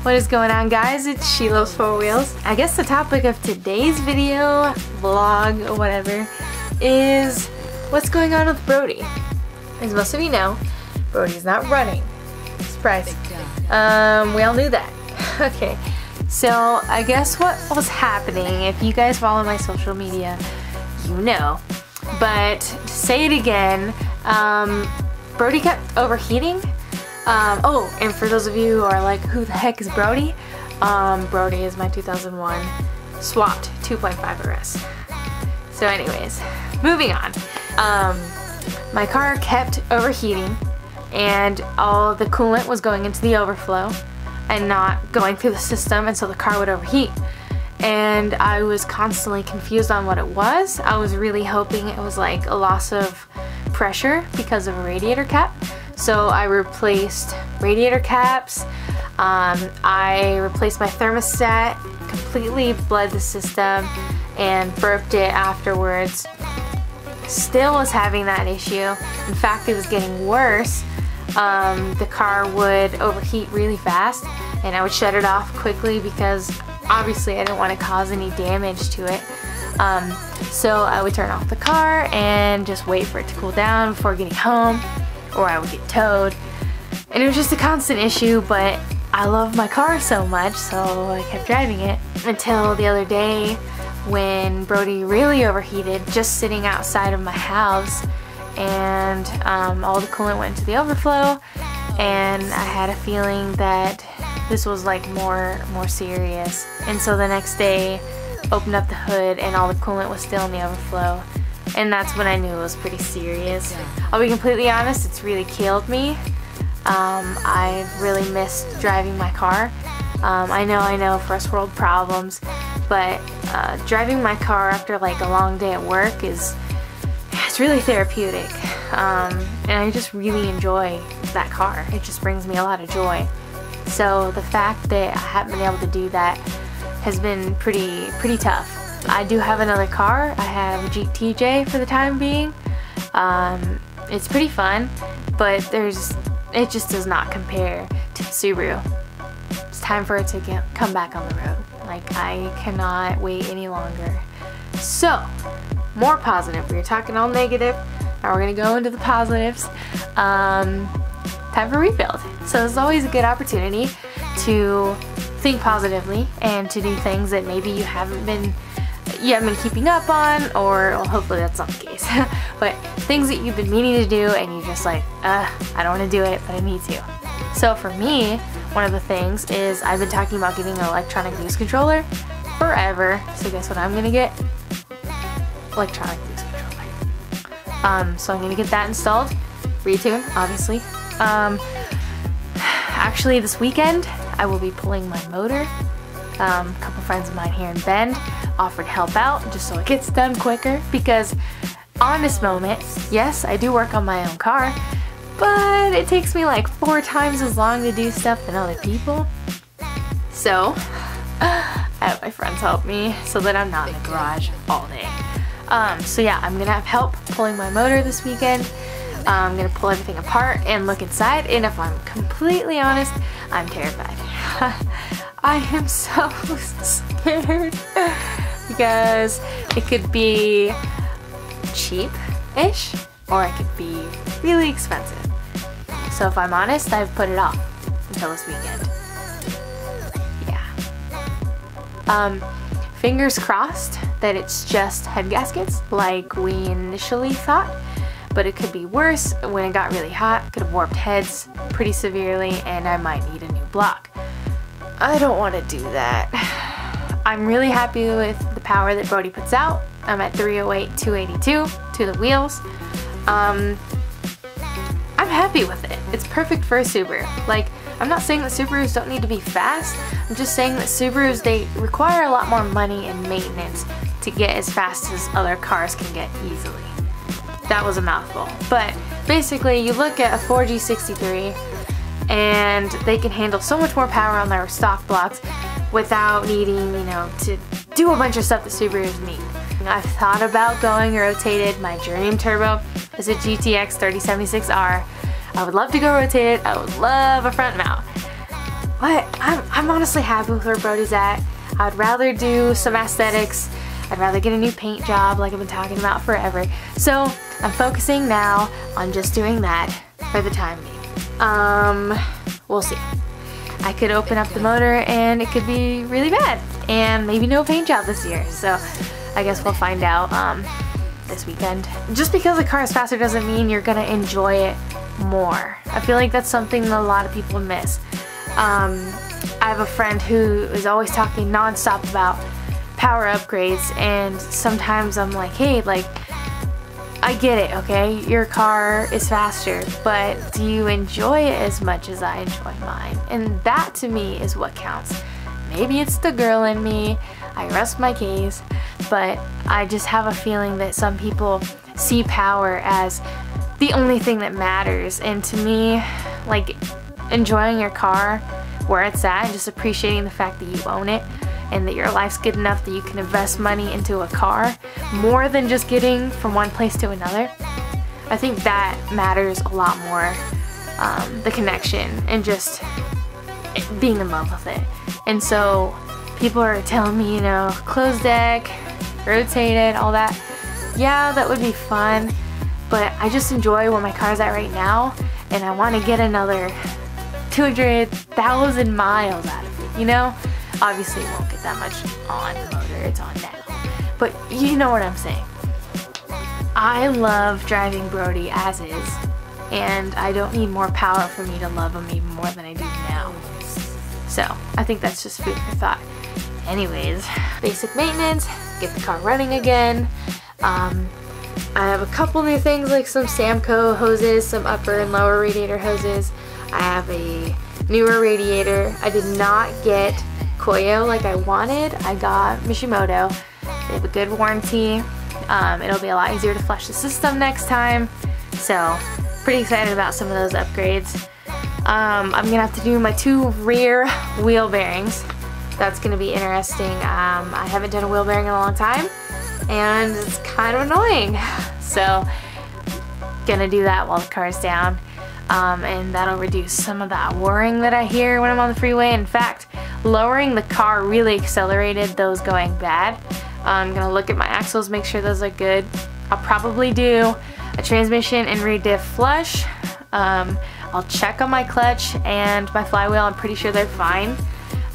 What is going on, guys? It's She Loves Four Wheels. I guess the topic of today's video, vlog, or whatever, is what's going on with Brody. As most of you know, Brody's not running. Surprise. We all knew that. Okay, so I guess what was happening, if you guys follow my social media, you know. But to say it again, Brody kept overheating. Oh, and for those of you who are like, who the heck is Brody? Brody is my 2001 swapped 2.5 RS. So anyways, moving on. My car kept overheating and all the coolant was going into the overflow and not going through the system, and so the car would overheat. And I was constantly confused on what it was. I was really hoping it was like a loss of pressure because of a radiator cap. So I replaced radiator caps, I replaced my thermostat, completely bled the system and burped it afterwards. Still was having that issue. In fact, it was getting worse. The car would overheat really fast and I would shut it off quickly because obviously I didn't want to cause any damage to it. So I would turn off the car and just wait for it to cool down before getting home, or I would get towed. And it was just a constant issue, but I love my car so much, so I kept driving it until the other day when Brody really overheated just sitting outside of my house, and all the coolant went into the overflow, and I had a feeling that this was like more serious. And so the next day opened up the hood and all the coolant was still in the overflow, and that's when I knew it was pretty serious. I'll be completely honest, it's really killed me. I've really missed driving my car. I know, first world problems, but driving my car after like a long day at work it's really therapeutic. And I just really enjoy that car. It just brings me a lot of joy. So the fact that I haven't been able to do that has been pretty tough. I do have another car. I have a Jeep TJ for the time being. It's pretty fun, but it just does not compare to the Subaru. It's time for it to come back on the road. Like, I cannot wait any longer. So, more positive. We were talking all negative. Now we're gonna go into the positives. Time for rebuild. So it's always a good opportunity to think positively and to do things that maybe you haven't been keeping up on, or well, hopefully that's not the case. But things that you've been meaning to do and you're just like, I don't want to do it, but I need to. So for me, one of the things is I've been talking about getting an electronic cruise controller forever. So guess what I'm gonna get? Electronic cruise controller. So I'm gonna get that installed, retune, obviously. Actually this weekend I will be pulling my motor. A couple friends of mine here in Bend offered to help out just so it gets done quicker, because honest moment, yes, I do work on my own car, but it takes me like 4 times as long to do stuff than other people. So I have my friends help me so that I'm not in the garage all day. So yeah, I'm gonna have help pulling my motor this weekend. I'm gonna pull everything apart and look inside, and if I'm completely honest, I'm terrified. I am so scared because it could be cheap-ish or it could be really expensive. So if I'm honest, I've put it off until this weekend. Yeah. Fingers crossed that it's just head gaskets like we initially thought, but it could be worse. When it got really hot, it could have warped heads pretty severely and I might need a new block. I don't want to do that. I'm really happy with the power that Brody puts out. I'm at 308, 282 to the wheels. I'm happy with it. It's perfect for a Subaru. Like, I'm not saying that Subarus don't need to be fast. I'm just saying that Subarus, they require a lot more money and maintenance to get as fast as other cars can get easily. That was a mouthful. But basically, you look at a 4G63 and they can handle so much more power on their stock blocks without needing, to do a bunch of stuff that Subarus need. I've thought about going rotated. My Dream Turbo is a GTX 3076R. I would love to go rotated. I would love a front mount. But I'm honestly happy with where Brody's at. I'd rather do some aesthetics. I'd rather get a new paint job like I've been talking about forever. So I'm focusing now on just doing that for the time being. We'll see. I could open up the motor and it could be really bad and maybe no paint job this year. So I guess we'll find out this weekend. Just because the car is faster doesn't mean you're gonna enjoy it more. I feel like that's something that a lot of people miss. I have a friend who is always talking non-stop about power upgrades, and sometimes I'm like, hey, like, I get it, okay? Your car is faster, but do you enjoy it as much as I enjoy mine? And that to me is what counts. Maybe it's the girl in me, I rest my case, but I just have a feeling that some people see power as the only thing that matters. And to me, like, enjoying your car where it's at and just appreciating the fact that you own it and that your life's good enough that you can invest money into a car more than just getting from one place to another. I think that matters a lot more, the connection and just being in love with it. And so people are telling me, you know, closed deck, rotated, all that. Yeah, that would be fun, but I just enjoy where my car's at right now, and I want to get another 200,000 miles out of it, you know? Obviously it won't get that much on the motor, it's on now. But you know what I'm saying. I love driving Brody as is, and I don't need more power for me to love him even more than I do now. So I think that's just food for thought. Anyways, basic maintenance, get the car running again. I have a couple new things like some Samco hoses, some upper and lower radiator hoses. I have a newer radiator. I did not get Koyo like I wanted. I got Mishimoto. They have a good warranty. It'll be a lot easier to flush the system next time. So pretty excited about some of those upgrades. I'm gonna have to do my 2 rear wheel bearings. That's gonna be interesting. I haven't done a wheel bearing in a long time and it's kind of annoying. So gonna do that while the car's down. And that'll reduce some of that whirring that I hear when I'm on the freeway. In fact, lowering the car really accelerated those going bad. I'm gonna look at my axles, make sure those are good. I'll probably do a transmission and re-diff flush. I'll check on my clutch and my flywheel. I'm pretty sure they're fine,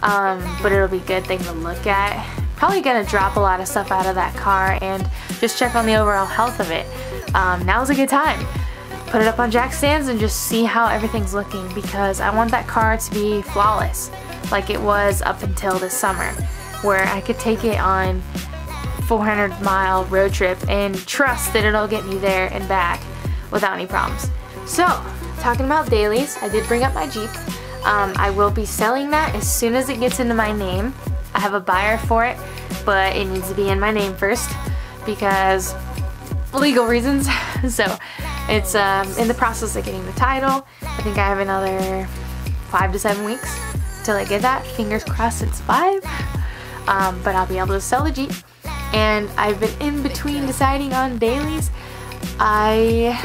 but it'll be a good thing to look at. Probably gonna drop a lot of stuff out of that car and just check on the overall health of it. Now's a good time. Put it up on jack stands and just see how everything's looking, because I want that car to be flawless like it was up until this summer, where I could take it on 400-mile road trip and trust that it'll get me there and back without any problems. So, talking about dailies, I did bring up my Jeep. I will be selling that as soon as it gets into my name. I have a buyer for it, but it needs to be in my name first because legal reasons. So it's in the process of getting the title. I think I have another 5 to 7 weeks till I get that. Fingers crossed it's 5. But I'll be able to sell the Jeep. And I've been in between deciding on dailies. I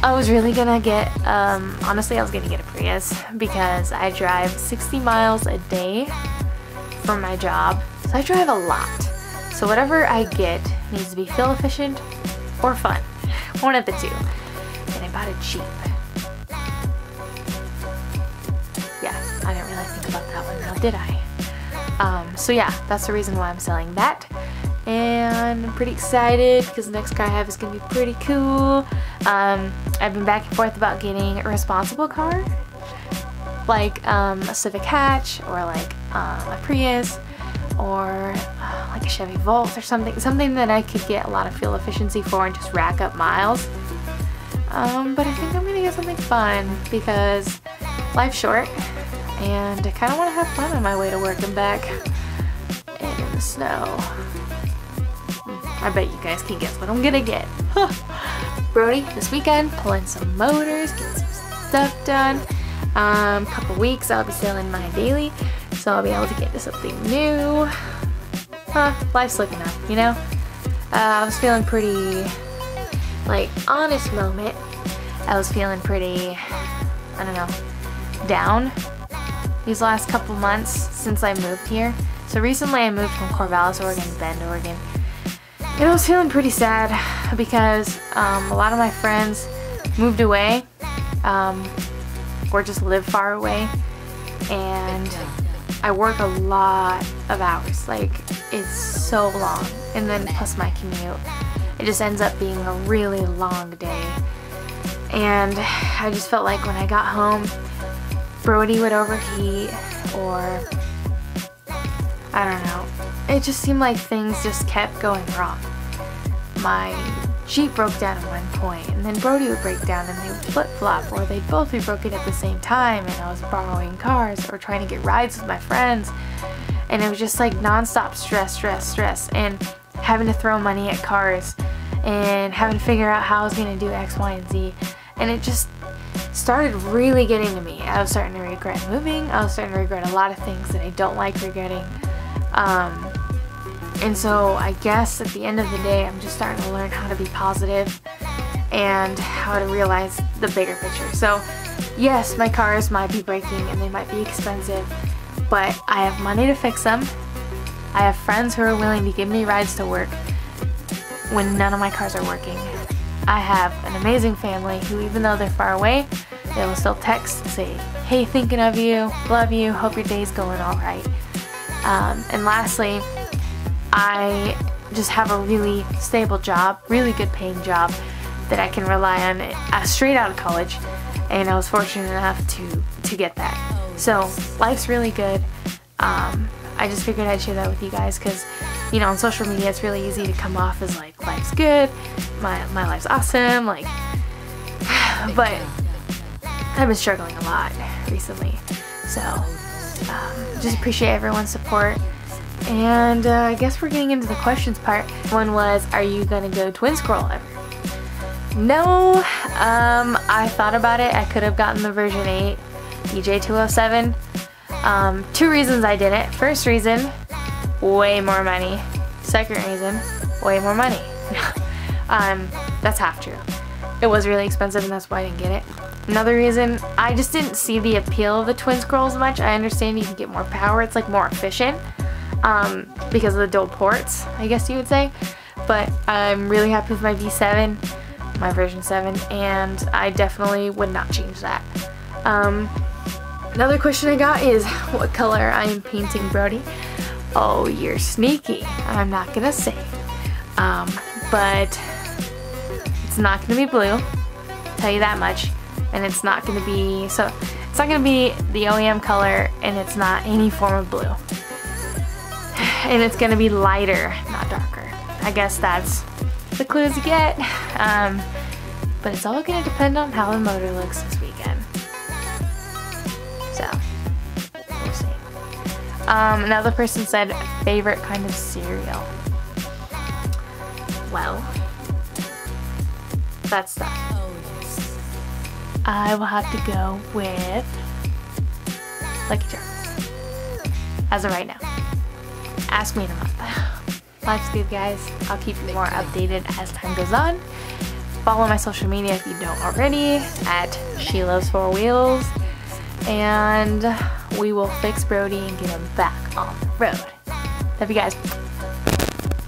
was really gonna get, honestly I was gonna get a Prius because I drive 60 miles a day for my job. So I drive a lot. So whatever I get needs to be fuel efficient or fun. One of the two. And I bought a Jeep. Yeah, I didn't really think about that one now, did I? So yeah, that's the reason why I'm selling that. And I'm pretty excited because the next car I have is going to be pretty cool. I've been back and forth about getting a responsible car, like a Civic Hatch or like a Prius or like a Chevy Volt or something that I could get a lot of fuel efficiency for and just rack up miles. But I think I'm going to get something fun because life's short and I kind of want to have fun on my way to work and back and in the snow. I bet you guys can guess what I'm gonna get. Brody, this weekend, pulling some motors, getting some stuff done. Couple weeks I'll be selling my daily, so I'll be able to get into something new. Life's looking up, you know? I was feeling pretty, like, honest moment. I was feeling pretty, I don't know, down these last couple months since I moved here. So recently I moved from Corvallis, Oregon to Bend, Oregon. And I was feeling pretty sad because a lot of my friends moved away or just live far away, and I work a lot of hours. Like, it's so long, and then plus my commute, it just ends up being a really long day. And I just felt like when I got home, Brody would overheat, or I don't know, it just seemed like things just kept going wrong. My Jeep broke down at one point, and then Brody would break down, and they would flip-flop, or they'd both be broken at the same time, and I was borrowing cars or trying to get rides with my friends, and it was just like non-stop stress, and having to throw money at cars, and having to figure out how I was going to do X, Y, and Z, and it just started really getting to me. I was starting to regret moving. I was starting to regret a lot of things that I don't like regretting. And so I guess at the end of the day, I'm just starting to learn how to be positive and how to realize the bigger picture. So yes, my cars might be breaking and they might be expensive, but I have money to fix them. I have friends who are willing to give me rides to work when none of my cars are working. I have an amazing family who, even though they're far away, they will still text and say, hey, thinking of you, love you, hope your day's going all right. And lastly, I just have a really stable job, really good paying job that I can rely on straight out of college, and I was fortunate enough to get that. So life's really good. I just figured I'd share that with you guys because, you know, on social media it's really easy to come off as like, life's good, my life's awesome, like, but I've been struggling a lot recently. So just appreciate everyone's support. And I guess we're getting into the questions part. One was, are you gonna go twin scroll ever? No, I thought about it. I could have gotten the version 8 EJ207. 2 reasons I didn't. First reason, way more money. Second reason, way more money. That's half true. It was really expensive and that's why I didn't get it. Another reason, I just didn't see the appeal of the twin scrolls much. I understand you can get more power, it's like more efficient. Because of the dual ports, I guess you would say. But I'm really happy with my V7, my version 7, and I definitely would not change that. Another question I got is what color I am painting Brody. Oh, you're sneaky. I'm not gonna say. But it's not gonna be blue, I'll tell you that much. And it's not gonna be, it's not gonna be the OEM color, and it's not any form of blue. And it's gonna be lighter, not darker. I guess that's the clues you get. But it's all gonna depend on how the motor looks this weekend. So, we'll see. Another person said favorite kind of cereal. Well, that's tough. I will have to go with Lucky Charms as of right now. Ask me in a month. Life's good, guys. I'll keep you more updated as time goes on. Follow my social media if you don't already at She Loves 4 Wheels, and we will fix Brody and get him back on the road. Love you guys.